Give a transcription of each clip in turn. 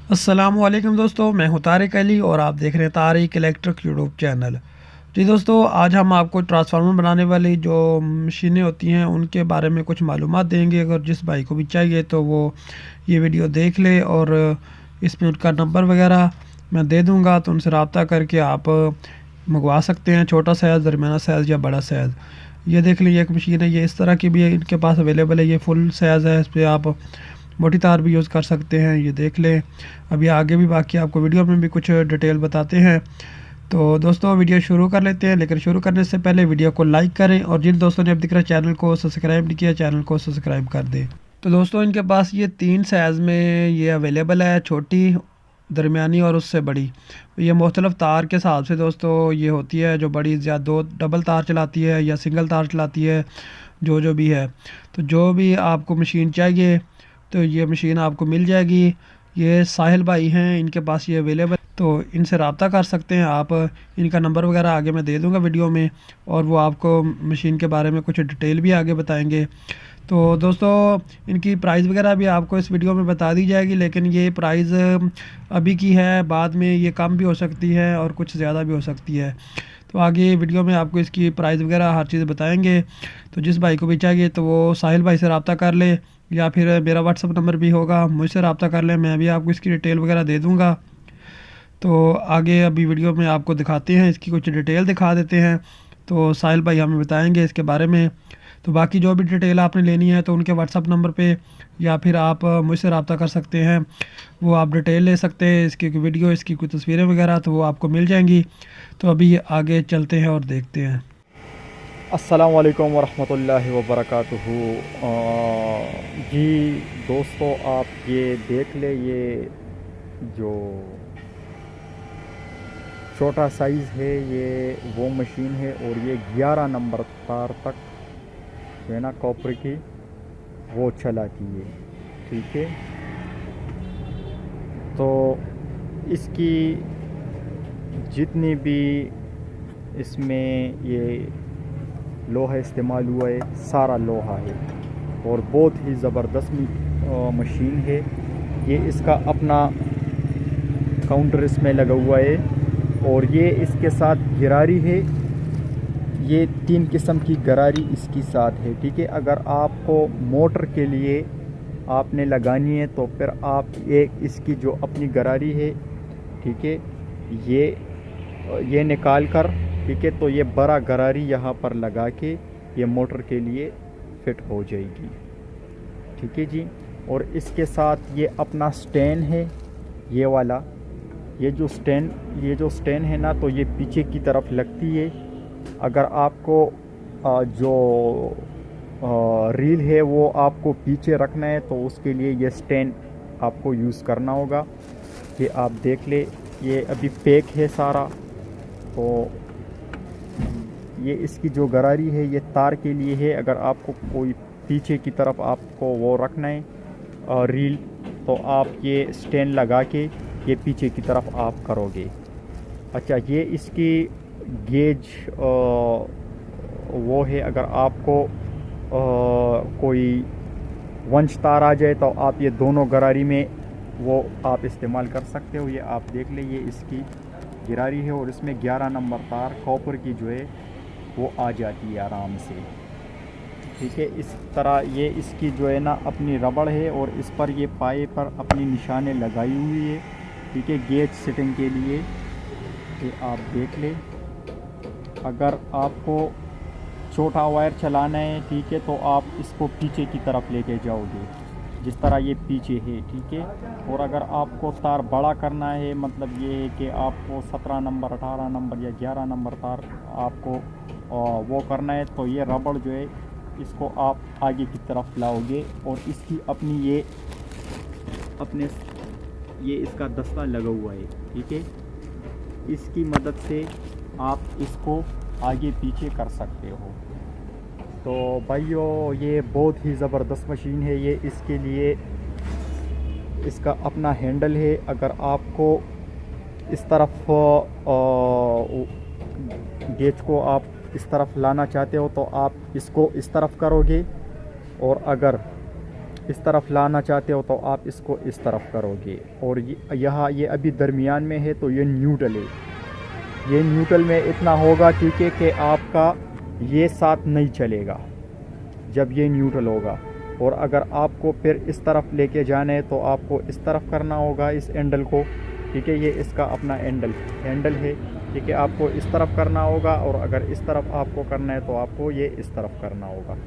अस्सलामुअलैकुम दोस्तों, मैं हूं तारिक अली और आप देख रहे हैं तारिक इलेक्ट्रिक यूट्यूब चैनल। जी दोस्तों, आज हम आपको ट्रांसफार्मर बनाने वाली जो मशीनें होती हैं उनके बारे में कुछ मालूमात देंगे। अगर जिस भाई को भी चाहिए तो वो ये वीडियो देख ले और इसमें उनका नंबर वगैरह मैं दे दूंगा, तो उनसे रब्ता करके आप मंगवा सकते हैं। छोटा साइज़, दरमियाना साइज़ या बड़ा साइज़। ये देख लीजिए, एक मशीन है, ये इस तरह की भी है, इनके पास अवेलेबल है। ये फुल साइज़ है, इस पर आप मोटी तार भी यूज़ कर सकते हैं। ये देख लें। अभी आगे भी बाकी आपको वीडियो में भी कुछ डिटेल बताते हैं। तो दोस्तों, वीडियो शुरू कर लेते हैं, लेकिन शुरू करने से पहले वीडियो को लाइक करें और जिन दोस्तों ने अब तक चैनल को सब्सक्राइब नहीं किया, चैनल को सब्सक्राइब कर दें। तो दोस्तों, इनके पास ये 3 साइज़ में ये अवेलेबल है, छोटी, दरमियानी और उससे बड़ी। ये मुख्तलिफ तार के हिसाब से दोस्तों ये होती है। जो बड़ी या 2 डबल तार चलाती है या सिंगल तार चलाती है, जो भी है। तो जो भी आपको मशीन चाहिए तो ये मशीन आपको मिल जाएगी। ये साहिल भाई हैं, इनके पास ये अवेलेबल, तो इनसे रब्ता कर सकते हैं आप। इनका नंबर वगैरह आगे मैं दे दूंगा वीडियो में, और वो आपको मशीन के बारे में कुछ डिटेल भी आगे बताएंगे। तो दोस्तों, इनकी प्राइस वगैरह भी आपको इस वीडियो में बता दी जाएगी, लेकिन ये प्राइस अभी की है, बाद में ये कम भी हो सकती है और कुछ ज़्यादा भी हो सकती है। तो आगे वीडियो में आपको इसकी प्राइस वगैरह हर चीज़ बताएंगे। तो जिस भाई को भी चाहिए तो वो साहिल भाई से रब्ता कर ले, या फिर मेरा व्हाट्सअप नंबर भी होगा, मुझसे रब्ता कर लें, मैं भी आपको इसकी डिटेल वगैरह दे दूँगा। तो आगे अभी वीडियो में आपको दिखाते हैं, इसकी कुछ डिटेल दिखा देते हैं। तो साहिल भाई हमें बताएंगे इसके बारे में। तो बाकी जो भी डिटेल आपने लेनी है तो उनके व्हाट्सअप नंबर पे या फिर आप मुझसे रब्ता कर सकते हैं। वो आप डिटेल ले सकते हैं, इसकी कोई वीडियो, इसकी कोई तस्वीरें वगैरह, तो वो आपको मिल जाएंगी। तो अभी आगे चलते हैं और देखते हैं। अस्सलाम वालेकुम वरहमतुल्लाहि वबरकातुहू। जी दोस्तों, आप ये देख ले, ये जो छोटा साइज़ है ये वो मशीन है, और ये 11 नंबर तार तक जो है ना कॉपर की वो चलाती है। ठीक है, तो इसकी जितनी भी इसमें ये लोहा इस्तेमाल हुआ है, सारा लोहा है और बहुत ही ज़बरदस्त मशीन है। ये इसका अपना काउंटर इसमें लगा हुआ है, और ये इसके साथ गिरारी है। ये 3 किस्म की गरारी इसकी साथ है। ठीक है, अगर आपको मोटर के लिए आपने लगानी है तो फिर आप इसकी जो अपनी गरारी है, ठीक है, ये निकाल कर, ठीक है, तो ये बड़ा गरारी यहाँ पर लगा के ये मोटर के लिए फिट हो जाएगी। ठीक है जी। और इसके साथ ये अपना स्टैंड है, ये वाला, ये जो स्टैंड है ना, तो ये पीछे की तरफ लगती है। अगर आपको जो रील है वो आपको पीछे रखना है तो उसके लिए ये स्टैंड आपको यूज़ करना होगा। ये आप देख ले, ये अभी पैक है सारा। तो ये इसकी जो गरारी है ये तार के लिए है। अगर आपको कोई पीछे की तरफ आपको वो रखना है रील, तो आप ये स्टैंड लगा के ये पीछे की तरफ आप करोगे। अच्छा, ये इसकी गेज वो है, अगर आपको कोई वंश तार आ जाए तो आप ये दोनों गरारी में वो आप इस्तेमाल कर सकते हो। ये आप देख ले, ये इसकी गिरारी है और इसमें 11 नंबर तार कॉपर की जो है वो आ जाती है आराम से। ठीक है, इस तरह ये इसकी जो है ना अपनी रबड़ है, और इस पर ये पाए पर अपनी निशानें लगाई हुई है। ठीक है, गेज सेटिंग के लिए। ये आप देख ले, अगर आपको छोटा वायर चलाना है, ठीक है, तो आप इसको पीछे की तरफ लेके जाओगे, जिस तरह ये पीछे है। ठीक है, और अगर आपको तार बड़ा करना है, मतलब ये है कि आपको 17 नंबर, 18 नंबर या 11 नंबर तार आपको वो करना है, तो ये रबड़ जो है इसको आप आगे की तरफ लाओगे, और इसकी अपनी ये इसका दस्ता लगा हुआ है। ठीक है, इसकी मदद से आप इसको आगे पीछे कर सकते हो। तो भाइयों, ये बहुत ही ज़बरदस्त मशीन है। ये इसके लिए इसका अपना हैंडल है। अगर आपको इस तरफ गेज को आप इस तरफ लाना चाहते हो तो आप इसको इस तरफ करोगे, और अगर इस तरफ लाना चाहते हो तो आप इसको इस तरफ करोगे, और यहाँ ये अभी दरमियान में है तो ये न्यूट्रल है। ये न्यूट्रल में इतना होगा ठीक है कि आपका ये साथ नहीं चलेगा जब ये न्यूट्रल होगा। और अगर आपको फिर इस तरफ लेके जाना है तो आपको इस तरफ करना होगा इस एंडल को, ठीक है। ये इसका अपना हैंडल है, ठीक है। आपको इस तरफ करना होगा, और अगर इस तरफ आपको करना है तो आपको ये इस तरफ करना होगा।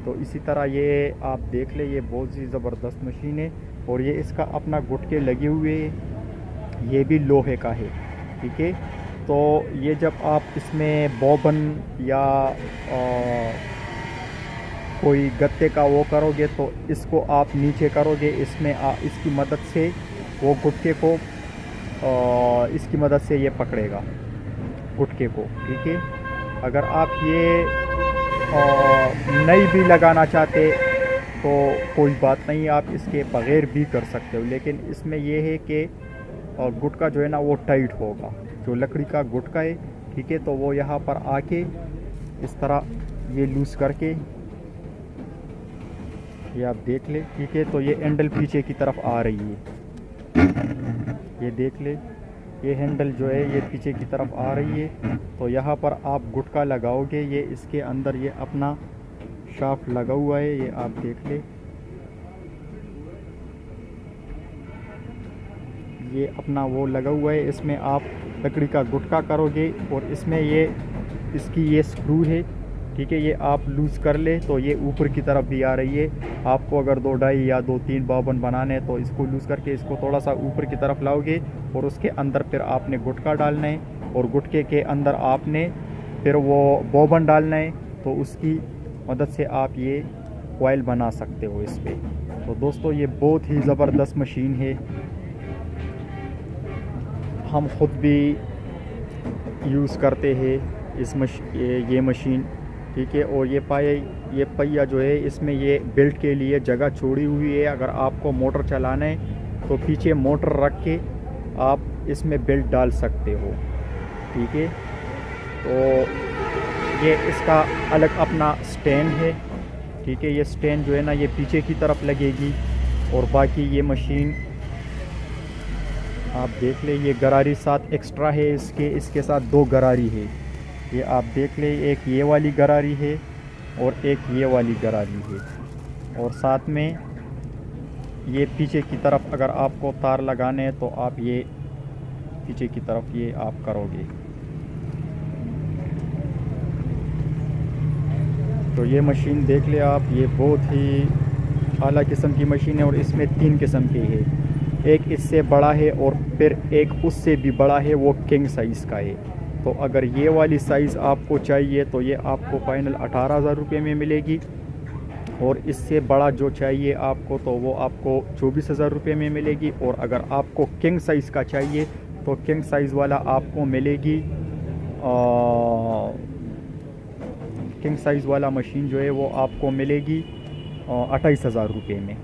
तो इसी तरह ये आप देख ले, ये बहुत ही ज़बरदस्त मशीन है। और ये इसका अपना गुटके लगे हुए, ये भी लोहे का है, ठीक है। तो ये जब आप इसमें बोबन या कोई गत्ते का वो करोगे तो इसको आप नीचे करोगे, इसमें इसकी मदद से वो गुटके को इसकी मदद से ये पकड़ेगा गुटके को, ठीक है। अगर आप ये नहीं भी लगाना चाहते तो कोई बात नहीं, आप इसके बग़ैर भी कर सकते हो। लेकिन इसमें ये है कि गुटका जो है ना वो टाइट होगा, जो लकड़ी का गुटका है, ठीक है। तो वो यहाँ पर आके इस तरह ये लूज़ करके ये आप देख ले, ठीक है। तो ये हैंडल पीछे की तरफ आ रही है, ये देख ले, ये हैंडल जो है ये पीछे की तरफ आ रही है। तो यहाँ पर आप गुटका लगाओगे, ये इसके अंदर ये अपना शाफ्ट लगा हुआ है, ये आप देख ले, ये अपना वो लगा हुआ है। इसमें आप लकड़ी का गुटका करोगे और इसमें ये इसकी ये स्क्रू है, ठीक है। ये आप लूज़ कर ले तो ये ऊपर की तरफ भी आ रही है। आपको अगर 2 ढाई या 2-3 बावन बनाने हैं तो इसको लूज़ करके इसको थोड़ा सा ऊपर की तरफ लाओगे, और उसके अंदर फिर आपने गुटका डालना है, और गुटके के अंदर आपने फिर वो बोबन डालना है। तो उसकी मदद से आप ये कॉइल बना सकते हो इस पर। तो दोस्तों ये बहुत ही ज़बरदस्त मशीन है, हम ख़ुद भी यूज़ करते हैं ये मशीन, ठीक है। और ये पहिया जो है इसमें ये बेल्ट के लिए जगह छोड़ी हुई है। अगर आपको मोटर चलाना है तो पीछे मोटर रख के आप इसमें बेल्ट डाल सकते हो, ठीक है। तो ये इसका अलग अपना स्टैंड है, ठीक है। ये स्टैंड जो है ना ये पीछे की तरफ लगेगी, और बाकी ये मशीन आप देख ले, ये गरारी साथ एक्स्ट्रा है इसके साथ 2 गरारी है। ये आप देख ले, एक ये वाली गरारी है और एक ये वाली गरारी है। और साथ में ये पीछे की तरफ अगर आपको तार लगाने हैं तो आप ये पीछे की तरफ ये आप करोगे। तो ये मशीन देख ले आप, ये बहुत ही आला किस्म की मशीन है, और इसमें 3 किस्म की है। एक इससे बड़ा है और फिर एक उससे भी बड़ा है, वो किंग साइज़ का है। तो अगर ये वाली साइज़ आपको चाहिए तो ये आपको फाइनल 18,000 रुपये में मिलेगी, और इससे बड़ा जो चाहिए आपको तो वो आपको 24,000 रुपये में मिलेगी। और अगर आपको किंग साइज़ का चाहिए तो किंग साइज़ वाला आपको मिलेगी किंग साइज़ वाला मशीन जो है वो आपको मिलेगी 28,000 रुपये में।